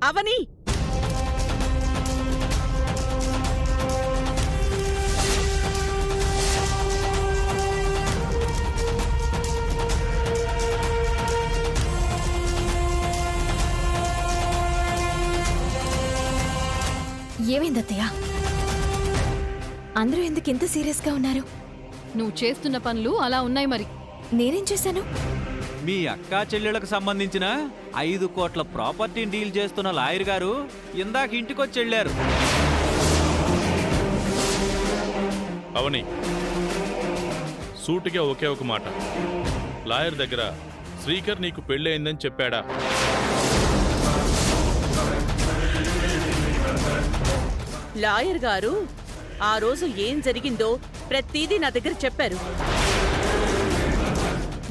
అవని ఏమైందత్తయ్య? అందరూ ఎందుకు ఇంత సీరియస్గా ఉన్నారు? నువ్వు చేస్తున్న పనులు అలా ఉన్నాయి. మరి నేనేం చేశాను? మీ అక్కా చెల్లెళ్లకు సంబంధించిన 5 కోట్ల ప్రాపర్టీని డీల్ చేస్తున్న లాయర్ గారు ఇందాక ఇంటికొచ్చి వెళ్ళారు. అవని, సూటిగా ఒకే ఒక మాట, లాయర్ దగ్గర శ్రీకర్ నీకు పెళ్ళయిందని చెప్పాడా? లాయర్ గారు ఆ రోజు ఏం జరిగిందో ప్రతిదీ నా దగ్గర చెప్పారు.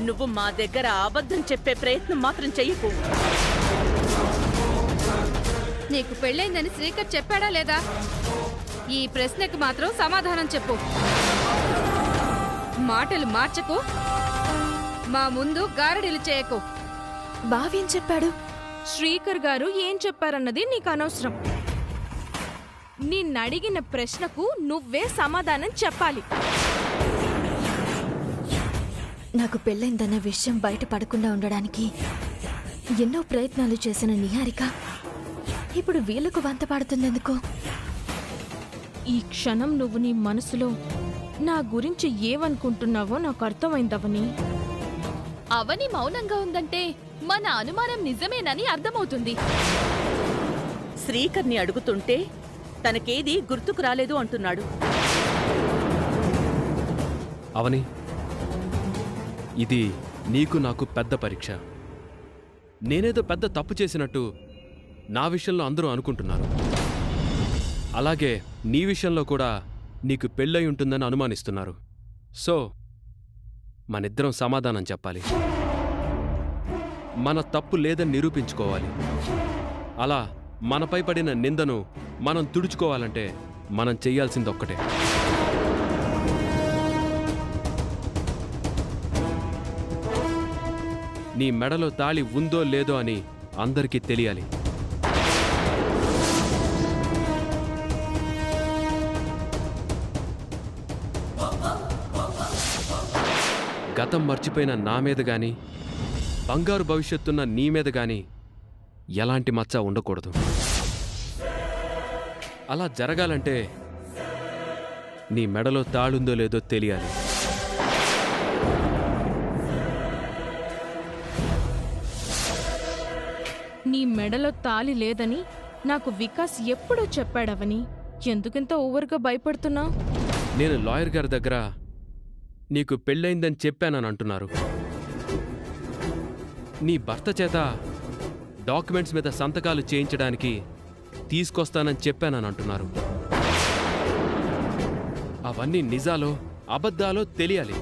నువ్వు మా దగ్గర అబద్ధం చెప్పే ప్రయత్నం మాత్రం చెయ్యకు. నీకు పెళ్ళైందని శ్రీకర్ చెప్పాడా లేదా? ఈ ప్రశ్నకు మాత్రం సమాధానం చెప్పు. మాటలు మార్చకు, మా ముందు గారడీలు చేయకు. బావేం చెప్పాడు? శ్రీకర్ గారు ఏం చెప్పారన్నది నీకు అనవసరం. నిన్నడిగిన ప్రశ్నకు నువ్వే సమాధానం చెప్పాలి. నాకు పెళ్ళైందన్న విషయం బయటపడకుండా ఉండడానికి ఎన్నో ప్రయత్నాలు చేసిన నిహారిక ఇప్పుడు వీళ్లకు వంత పాడుతుందెందుకు? ఈ క్షణం నువ్వు నీ మనసులో నా గురించి ఏమనుకుంటున్నావో నాకు అర్థమైందవని. అవని మౌనంగా ఉందంటే మన అనుమానం నిజమేనని అర్థమవుతుంది. శ్రీకర్ని అడుగుతుంటే తనకేది గుర్తుకు రాలేదు అంటున్నాడు. అవని, ఇది నీకు నాకు పెద్ద పరీక్ష. నేనేదో పెద్ద తప్పు చేసినట్టు నా విషయంలో అందరూ అనుకుంటున్నారు. అలాగే నీ విషయంలో కూడా నీకు పెళ్ళై ఉంటుందని అనుమానిస్తున్నారు. సో మనిద్దరం సమాధానం చెప్పాలి. మన తప్పు లేదని నిరూపించుకోవాలి. అలా మనపై పడిన నిందను మనం తుడుచుకోవాలంటే మనం చెయ్యాల్సిందొక్కటే. నీ మెడలో తాళి ఉందో లేదో అని అందరికీ తెలియాలి. గతం మర్చిపోయిన నా మీద గాని, బంగారు భవిష్యత్తున్న నీ మీద గాని ఎలాంటి మచ్చ ఉండకూడదు. అలా జరగాలంటే నీ మెడలో తాళుందో లేదో తెలియాలి. నీ మెడలో తాళి లేదని నాకు వికాస్ ఎప్పుడూ చెప్పాడవని. ఎందుకింత ఓవర్గా భయపడుతున్నావు? నేను లాయర్ గారి దగ్గర నీకు పెళ్ళయిందని చెప్పానని అంటున్నారు. నీ భర్త చేత డాక్యుమెంట్స్ మీద సంతకాలు చేయించడానికి తీసుకొస్తానని చెప్పానని అంటున్నారు. అవన్నీ నిజాలో అబద్ధాలో తెలియాలి.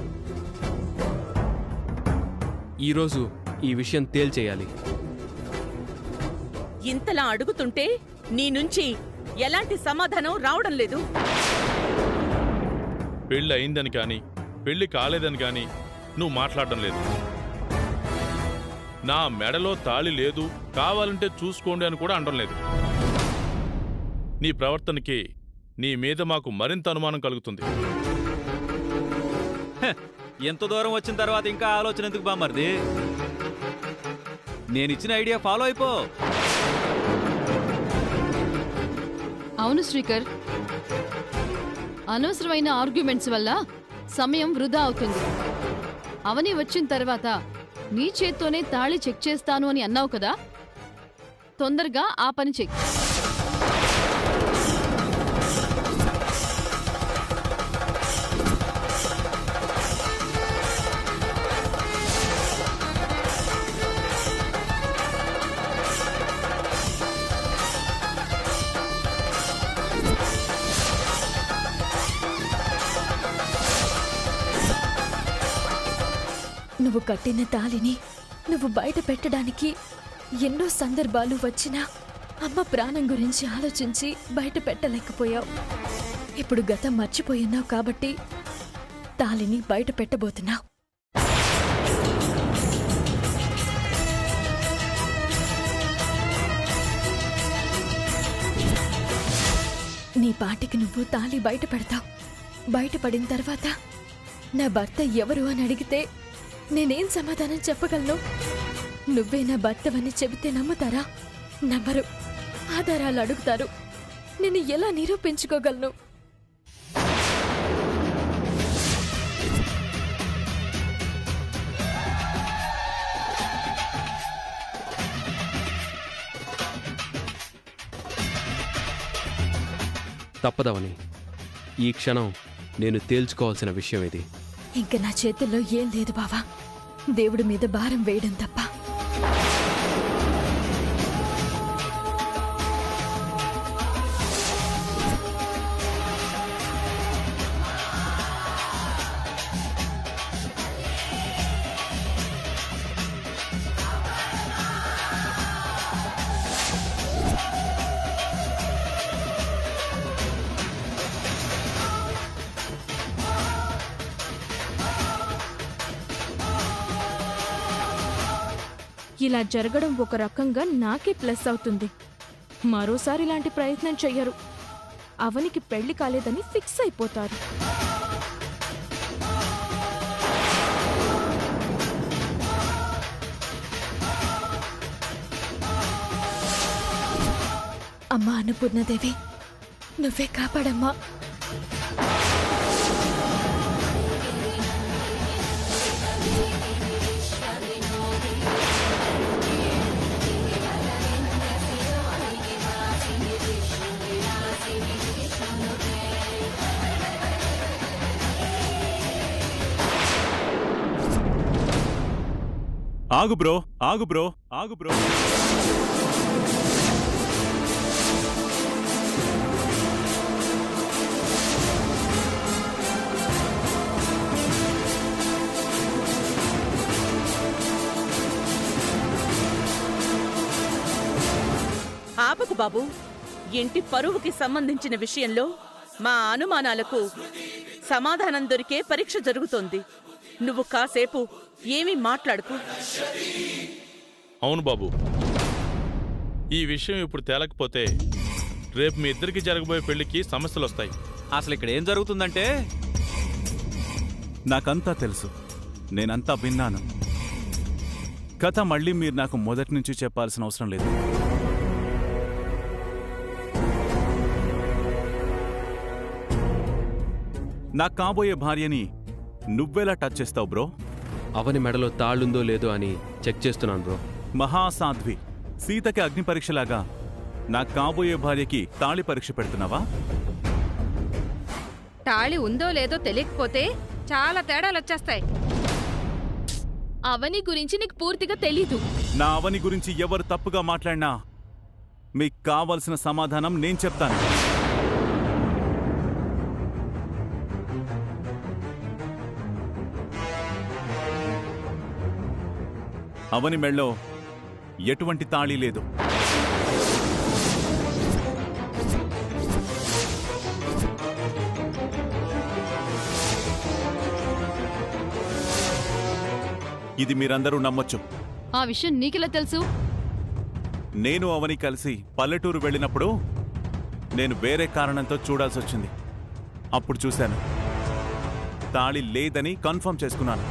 ఈరోజు ఈ విషయం తేల్చేయాలి. ఇంతలా అడుగుతుంటే నీ నుంచి ఎలాంటి సమాధానం రావడం లేదు. పెళ్ళి అయిందని కానీ పెళ్లి కాలేదని కానీ నువ్వు మాట్లాడడం లేదు. నా మెడలో తాళి లేదు, కావాలంటే చూసుకోండి అని కూడా అనడం లేదు. నీ ప్రవర్తనకి నీ మీద మాకు మరింత అనుమానం కలుగుతుంది. ఎంత దూరం వచ్చిన తర్వాత ఇంకా ఆలోచన ఎందుకు బామ్మర్ది? నేనిచ్చిన ఐడియా ఫాలో అయిపో. అవును శ్రీకర్, అనవసరమైన ఆర్గ్యుమెంట్స్ వల్ల సమయం వృధా అవుతుంది. అవని వచ్చిన తర్వాత నీ చేత్తోనే తాళి చెక్ చేస్తాను అని అన్నావు కదా, తొందరగా ఆ పని చెక్. నువ్వు కట్టిన తాళిని నువ్వు బయట పెట్టడానికి ఎన్నో సందర్భాలు వచ్చినా అమ్మ ప్రాణం గురించి ఆలోచించి బయట పెట్టలేకపోయావు. ఇప్పుడు గతం మర్చిపోయినావు కాబట్టి తాళిని బయట పెట్టబోతున్నావు. పాటికి నువ్వు తాళి బయట పెడతావు. బయటపడిన తర్వాత నా భర్త ఎవరు అని అడిగితే నేనేం సమాధానం చెప్పగలను? నువ్వే నా భర్తవని చెబితే నమ్ముతారా? నమ్మరు. ఆధారాలు అడుగుతారు. నేను ఎలా నిరూపించుకోగలను? తప్పదవని, ఈ క్షణం నేను తేల్చుకోవాల్సిన విషయం ఇది. ఇంక నా చేతుల్లో ఏం లేదు బావా, దేవుడి మీద భారం వేయడం తప్ప. ఇలా జరగడం ఒక రకంగా నాకే ప్లస్ అవుతుంది. మరోసారి ఇలాంటి ప్రయత్నం చెయ్యరు. అవనికి పెళ్లి కాలేదని ఫిక్స్ అయిపోతారు. అమ్మా అన్నపూర్ణదేవి, నువ్వే కాపాడమ్మా. ఆగు బ్రో, ఆగు బ్రో, ఆగు బ్రో. ఆపకు బాబు. ఇంటి పరువుకి సంబంధించిన విషయంలో మా అనుమానాలకు సమాధానం దొరికే పరీక్ష జరుగుతోంది. నువ్వు కాసేపు ఏమీ మాట్లాడుకు. అవును బాబు, ఈ విషయం ఇప్పుడు తేలకపోతే రేపు మీ ఇద్దరికి జరగబోయే పెళ్లికి సమస్యలు వస్తాయి. అసలు ఇక్కడ ఏం జరుగుతుందంటే, నాకంతా తెలుసు, నేనంతా విన్నాను. కథ మళ్ళీ మీరు నాకు మొదటి నుంచి చెప్పాల్సిన అవసరం లేదు. నాకు కాబోయే భార్యని నువ్వెలా టచ్ చేస్తావు బ్రో? అవని మెడలో తాళ్ళుందో లేదో అని చెక్ చేస్తున్నాను బ్రో. మహాసాధ్వి సీతకి అగ్ని పరీక్షలాగా నాకు కాబోయే భార్యకి తాళి పరీక్ష పెడుతున్నావా? తాళి ఉందో లేదో తెలియకపోతే చాలా తేడాలొచ్చేస్తాయి. అవని గురించి నీకు పూర్తిగా తెలీదు. నా అవని గురించి ఎవరు తప్పుగా మాట్లాడినా మీకు కావలసిన సమాధానం నేను చెప్తాను. అవని మెళ్ళో ఎటువంటి తాళి లేదు. ఇది మీరందరూ నమ్మొచ్చు. ఆ విషయం నీకెలా తెలుసు? నేను అవని కలిసి పల్లెటూరు వెళ్ళినప్పుడు నేను వేరే కారణంతో చూడాల్సొచ్చింది. అప్పుడు చూశాను, తాళి లేదని కన్ఫర్మ్ చేసుకున్నాను.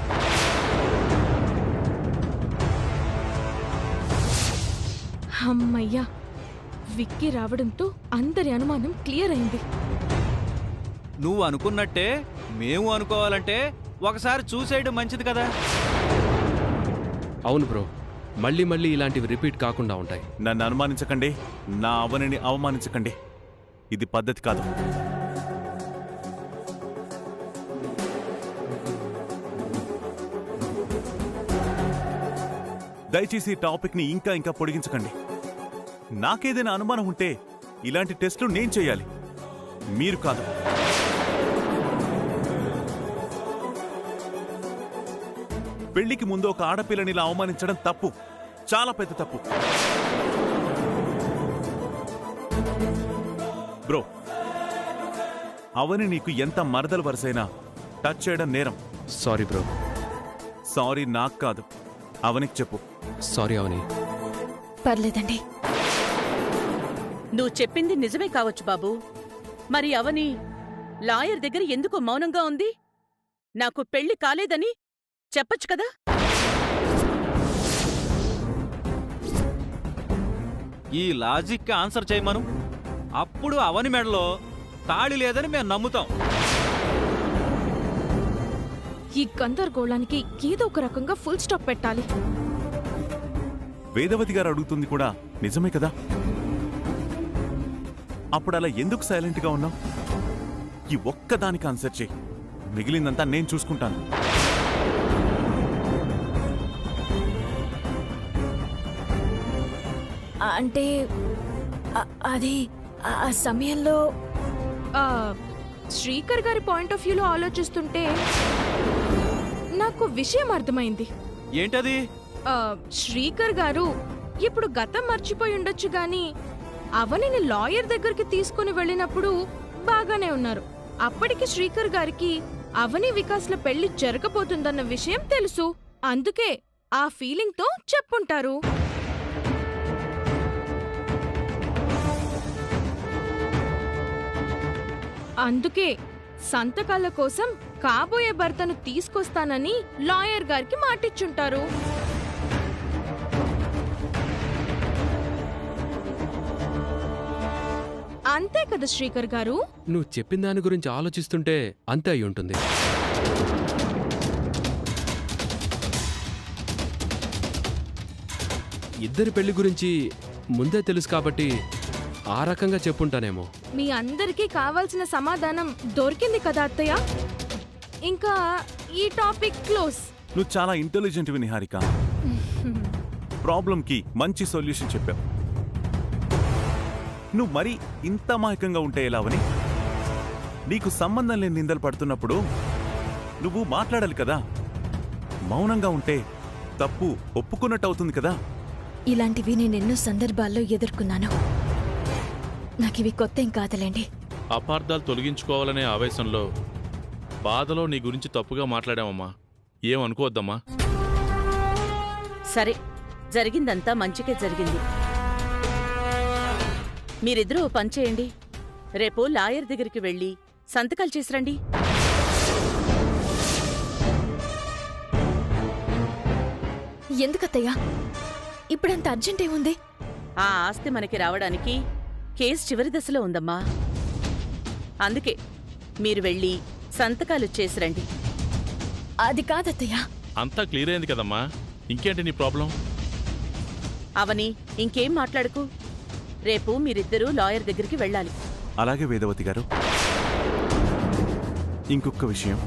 అమ్మయ్యా, విక్కీ రావడంతో అందరి అనుమానం క్లియర్ అయింది. నువ్వు అనుకున్నట్టే మేము అనుకోవాలంటే ఒకసారి చూసేయడం మంచిది కదా. అవును బ్రో, మళ్ళీ మళ్ళీ ఇలాంటివి రిపీట్ కాకుండా ఉంటాయి. నన్ను అనుమానించకండి, నా అవనిని అవమానించకండి. ఇది పద్ధతి కాదు. దయచేసి ఈ టాపిక్ని ఇంకా ఇంకా పొడిగించకండి. నాకేదైనా అనుమానం ఉంటే ఇలాంటి టెస్టులు నేను చేయాలి, మీరు కాదు. పెళ్లికి ముందు ఒక ఆడపిల్లని ఇలా అవమానించడం తప్పు, చాలా పెద్ద తప్పు. బ్రో, అవని నీకు ఎంత మరదలు వరసైనా టచ్ చేయడం నేరం. Sorry bro. సారీ నాకు కాదు, అవనికి చెప్పు. సారీ అవని. పర్లేదండి. నువ్వు చెప్పింది నిజమే కావచ్చు బాబు, మరి అవని లాయర్ దగ్గర ఎందుకు మౌనంగా ఉంది? నాకు పెళ్లి కాలేదని చెప్పొచ్చు కదా? ఈ లాజిక్కి ఆన్సర్ చేయమను. అప్పుడు అవని మెడలో తాళి లేదని మేము నమ్ముతాం. ఈ గందరగోళానికి ఏదో ఒక రకంగా ఫుల్ స్టాప్ పెట్టాలి. వేదవతి గారు అడుగుతుంది కూడా నిజమే కదా? అప్పుడు అలా ఎందుకు సైలెంట్గా ఉన్నావు? ఈ ఒక్కదానికి ఆన్సర్ చేయి, మిగిలిందంతా నేను చూసుకుంటాను. అంటే అది ఆ సమయంలో ఆ, శ్రీకర్ గారి పాయింట్ ఆఫ్ వ్యూలో ఆలోచిస్తుంటే నాకు విషయం అర్థమైంది. ఏంటది? శ్రీకర్ గారు ఇప్పుడు గతం మర్చిపోయి ఉండొచ్చు గాని అవనిని లాయర్ దగ్గరికి తీసుకుని వెళ్ళినప్పుడు బాగానే ఉన్నారు. అప్పటికి శ్రీకర్ గారికి అవని వికాస్ల పెళ్లి జరగబోతుందన్న విషయం తెలుసు. అందుకే ఆ ఫీలింగ్ తో చెప్పుంటారు. అందుకే సంతకాల కోసం కాబోయే భర్తను తీసుకొస్తానని లాయర్ గారికి మాటిచ్చుంటారు. అంతే కదా శ్రీకర్ గారు? నువ్వు చెప్పిన దాని గురించి ఆలోచిస్తుంటే అంతే అయి ఉంటుంది. ఇద్దరి పెళ్లి గురించి ముందే తెలుసు కాబట్టి ఆ రకంగా చెప్పుంటానేమో. మీ అందరికీ కావాల్సిన సమాధానం దొరికింది కదా అత్తయ్య? ఇంకా ఈ టాపిక్ క్లోజ్. నువ్వు చాలా ఇంటెలిజెంట్ నిహారిక. ప్రాబ్లంకి మంచి సొల్యూషన్ చెప్పావు. నువ్వు మరీ ఇంత మాయకంగా ఉంటే ఎలావని? నీకు సంబంధం లేని నిందలు పడుతున్నప్పుడు నువ్వు మాట్లాడాలి కదా. మౌనంగా ఉంటే తప్పు ఒప్పుకున్నట్టు అవుతుంది కదా. ఇలాంటివి నేను ఎన్నో సందర్భాల్లో ఎదుర్కొన్నాను. నాకివి కొత్త ఏం కాదులేండి. అపార్థాలు తొలగించుకోవాలనే ఆవేశంలో బాధలో నీ గురించి తప్పుగా మాట్లాడామమ్మా. ఏమనుకోవద్దమ్మా. సరే, జరిగిందంతా మంచికే జరిగింది. మీరిద్దరూ ఓ పని చేయండి. రేపు లాయర్ దగ్గరికి వెళ్ళి సంతకాలు చేసిరండి. ఎందుకత్తయ్యా ఇప్పుడంత అర్జెంట్ ఏముంది? ఆ ఆస్తి మనకి రావడానికి కేసు చివరి దశలో ఉందమ్మా. అందుకే మీరు వెళ్ళి సంతకాలు చేసిరండి. అది కాదత్తయ్యా. అంతా క్లియర్ అయింది కదమ్మా. ఇంకేంటి నీ ప్రాబ్లం? అవని, ఇంకేం మాట్లాడుకు. రేపు మీరిద్దరూ లాయర్ దగ్గరికి వెళ్ళాలి. అలాగే వేదవతి గారు. ఇంకొక విషయం,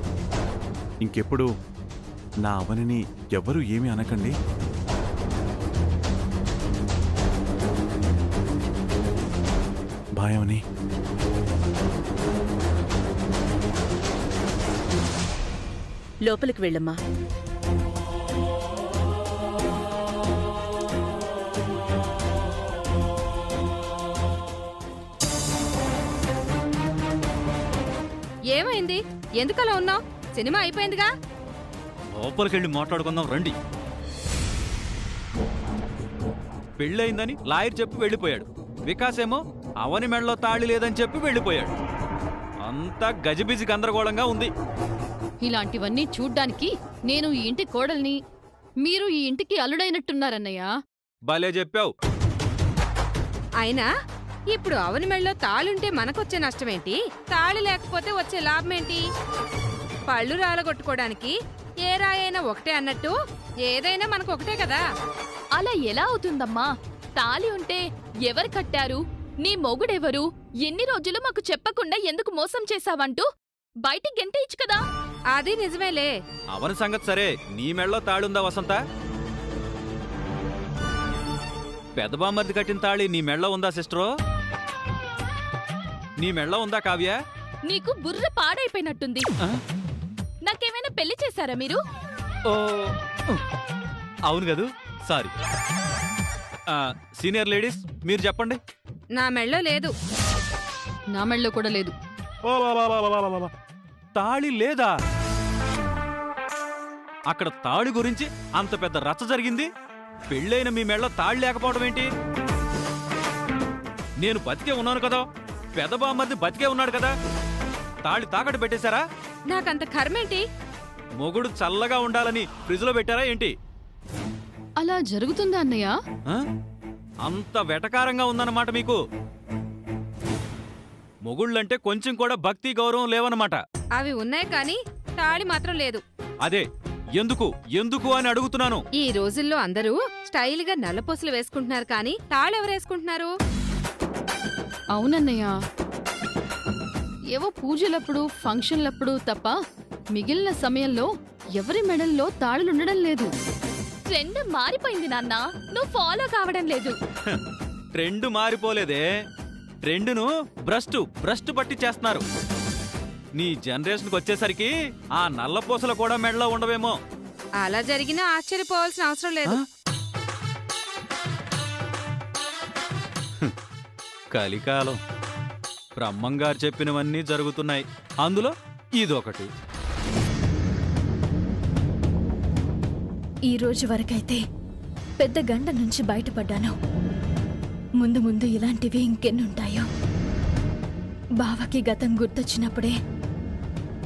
ఇంకెప్పుడు నా అవనిని ఎవ్వరూ ఏమీ అనకండి. బాయ్ అవని. లోపలికి వెళ్ళమ్మా. ఏమైంది? ఎందుకలా ఉన్నావు? సినిమా అయిపోయిందిగా. లోపలికెళ్ళి మాట్లాడుకుందాం రండి. పెళ్ళయిందని లాయర్ చెప్పి వెళ్ళిపోయాడు. వికాస్ ఏమో అవని మెడలో తాళి లేదని చెప్పి వెళ్ళిపోయాడు. అంతా గజిబిజి గందరగోళంగా ఉంది. ఇలాంటివన్నీ చూడ్డానికి నేను ఈ ఇంటి కోడల్ని, మీరు ఈ ఇంటికి అల్లుడైనట్టున్నారన్నయ్య. భలే చెప్పావు. అయినా ఇప్పుడు అవని మెళ్ళలో తాళుంటే మనకొచ్చే నష్టమేంటి? తాళి లేకపోతే వచ్చే లాభమేంటి? పళ్ళు రాలగొట్టుకోవడానికి ఏ రాయైనా ఒకటే అన్నట్టు ఏదైనా మనకు ఒకటే కదా. అలా ఎలా అవుతుందమ్మా? తాళి ఉంటే ఎవరు కట్టారు, నీ మొగుడెవరు, ఎన్ని రోజులు మాకు చెప్పకుండా ఎందుకు మోసం చేశావంటూ బయటికి గెంటేయచ్చు కదా. అది నిజమేలే. అవని సంగతి సరే, నీ మెడలో తాళుందా వసంత? పెదబామర్ది కట్టిన తాళి నీ మెడలో ఉందా సిస్టరో? నీ మెడలో ఉందా కావ్య? నీకు బుర్ర పాడైపోయినట్టుంది. నాకేమైనా పెళ్లి చేశారా మీరు? ఓ అవును కదూ, సారీ. సీనియర్ లేడీస్ మీరు చెప్పండి. నా మెళ్ళో లేదు. నా మెళ్ళలో కూడా లేదు. తాళి లేదా? అక్కడ తాళి గురించి అంత పెద్ద రచ్చ జరిగింది. పెళ్ళైన మీ మెళ్ళలో తాళి లేకపోవడం ఏంటి? నేను బతికే ఉన్నాను కదా, పెదబామ్మది బతికే ఉన్నాడు కదా, తాళి తాకట్టు పెట్టేశారా? నాకంత కర్మేంటి? మొగుడు చల్లగా ఉండాలని ఫ్రిడ్జ్లో పెట్టారా ఏంటి? అలా జరుగుతుందా అన్నయ్య? ఆ? అంత వెటకారంగా ఉందన్నమాట మీకు. మొగుళ్ళంటే కొంచెం కూడా భక్తి గౌరవం లేవన్నమాట. అవి ఉన్నాయి కానీ తాళి మాత్రం లేదు. అదే ఎందుకు ఎందుకు అని అడుగుతున్నాను. ఈ రోజుల్లో అందరూ స్టైల్గా నల్లపూసలు వేసుకుంటున్నారు కానీ తాళి ఎవరు వేసుకుంటున్నారు? అవునన్నయ్య, ఏవో పూజలప్పుడు ఫంక్షన్లప్పుడు తప్ప మిగిలిన సమయంలో ఎవరి మెడల్లో తాళులుండడం లేదు. ట్రెండ్ మారిపోయింది నాన్న, నువ్వు ఫాలో కావడం లేదు. ట్రెండ్ మారిపోలేదే, ట్రెండును భ్రష్టు పట్టి చేస్తున్నారు. నీ జనరేషన్కి వచ్చేసరికి ఆ నల్లపూసలు కూడా మెడలో ఉండవేమో. అలా జరిగినా ఆశ్చర్యపోవాల్సిన అవసరం లేదు. కలికాలం. బ్రహ్మంగారు చెప్పినవన్నీ జరుగుతున్నాయి, అందులో ఇదొకటి. ఈ రోజు వరకైతే పెద్ద గండ నుంచి బయటపడ్డాను. ముందు ముందు ఇలాంటివి ఇంకెన్నుంటాయో. బావకి గతం గుర్తొచ్చినప్పుడే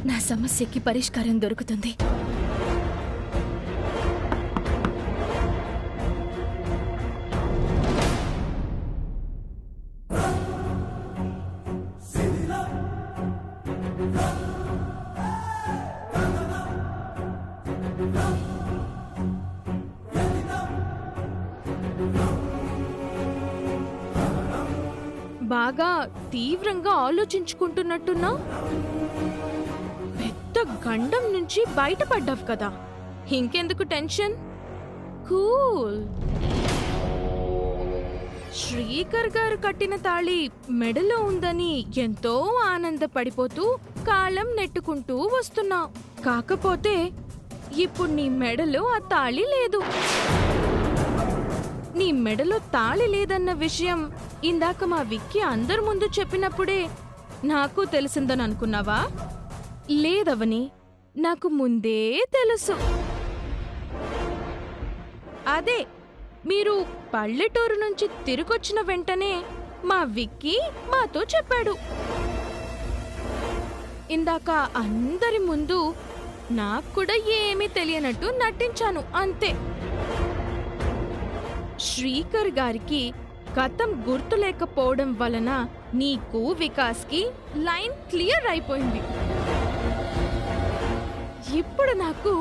నా సమస్యకి పరిష్కారం దొరుకుతుంది. బాగా తీవ్రంగా ఆలోచించుకుంటున్నట్టున్నా. పెద్ద గండం నుంచి బయటపడ్డావు కదా, ఇంకెందుకు టెన్షన్? కూల్. శ్రీకర్ గారు కట్టిన తాళి మెడలో ఉందని ఎంతో ఆనందపడిపోతూ కాలం నెట్టుకుంటూ వస్తున్నావు. కాకపోతే ఇప్పుడు నీ మెడలో ఆ తాళి లేదు. నీ మెడలో తాళి లేదన్న విషయం ఇందాక మా విక్కీ అందరి ముందు చెప్పినప్పుడే నాకు తెలిసిందని అనుకున్నావా? లేదవని, నాకు ముందే తెలుసు. అదే మీరు పల్లెటూరు నుంచి తిరిగొచ్చిన వెంటనే మా విక్కీ మాతో చెప్పాడు. ఇందాక అందరి ముందు నాకు కూడా ఏమీ తెలియనట్టు నటించాను అంతే. శ్రీకర్ గారికి గతం గుర్తులేకపోవడం వలన నీకు వికాస్కి లైన్ క్లియర్ అయిపోయింది. ఇప్పుడు నాకు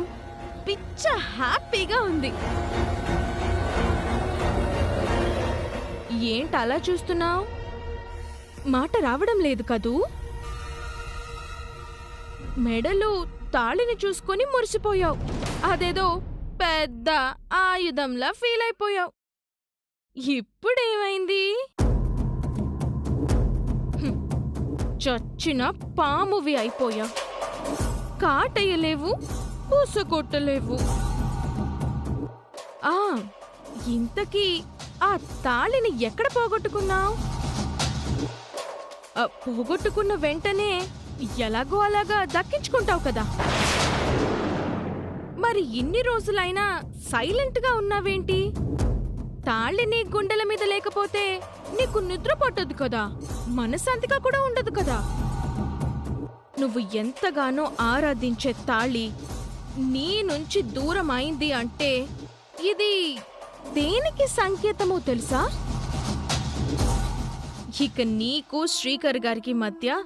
పిచ్చ హ్యాపీగా ఉంది. ఏంటి అలా చూస్తున్నావు? మాట రావడం లేదు కదూ? మెడలు తాళిని చూసుకొని మురిసిపోయావు. అదేదో పెద్ద ఆయుధంలా ఫీల్ అయిపోయావు. ఇప్పుడేమైంది? చచ్చిన పామువి అయిపోయావు. కాటయ్యలేవు, పూసకొట్టలేవు. ఇంతకీ ఆ తాళిని ఎక్కడ పోగొట్టుకున్నావు? పోగొట్టుకున్న వెంటనే ఎలాగో అలాగా దక్కించుకుంటావు కదా. మరి ఇన్ని రోజులైనా సైలెంట్గా ఉన్నావేంటి? తాళి నీ గుండెల మీద లేకపోతే నీకు నిద్ర పట్టదు కదా, మనశాంతిగా కూడా ఉండదు కదా. నువ్వు ఎంతగానో ఆరాధించే తాళి నీ నుంచి దూరం అయింది అంటే ఇది దేనికి సంకేతమో తెలుసా? ఇక నీకు శ్రీకర్ గారికి మధ్య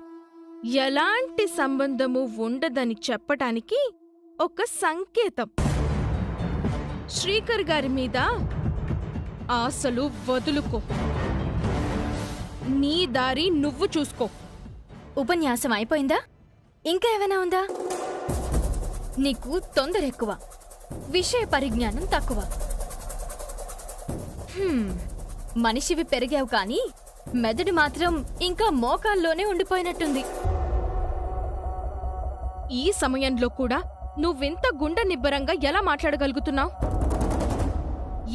ఎలాంటి సంబంధము ఉండదని చెప్పటానికి ఒక సంకేతం. శ్రీకర్ గారి మీద ఆశలు వదులుకో. నీ దారి నువ్వు చూసుకో. ఉపన్యాసం అయిపోయిందా? ఇంకా ఏమైనా ఉందా? నీకు తొందర ఎక్కువ, విషయ పరిజ్ఞానం తక్కువ. మనిషివి పెరిగావు కానీ మెదడు మాత్రం ఇంకా మోకాల్లోనే ఉండిపోయినట్టుంది. ఈ సమయంలో కూడా నువ్వింత గుండె నిబ్బరంగా ఎలా మాట్లాడగలుగుతున్నావు?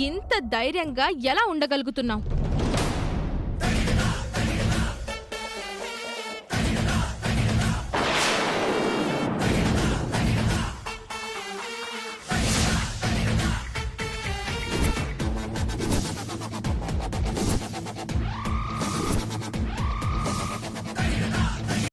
ఇంత ధైర్యంగా ఎలా ఉండగలుగుతున్నావు?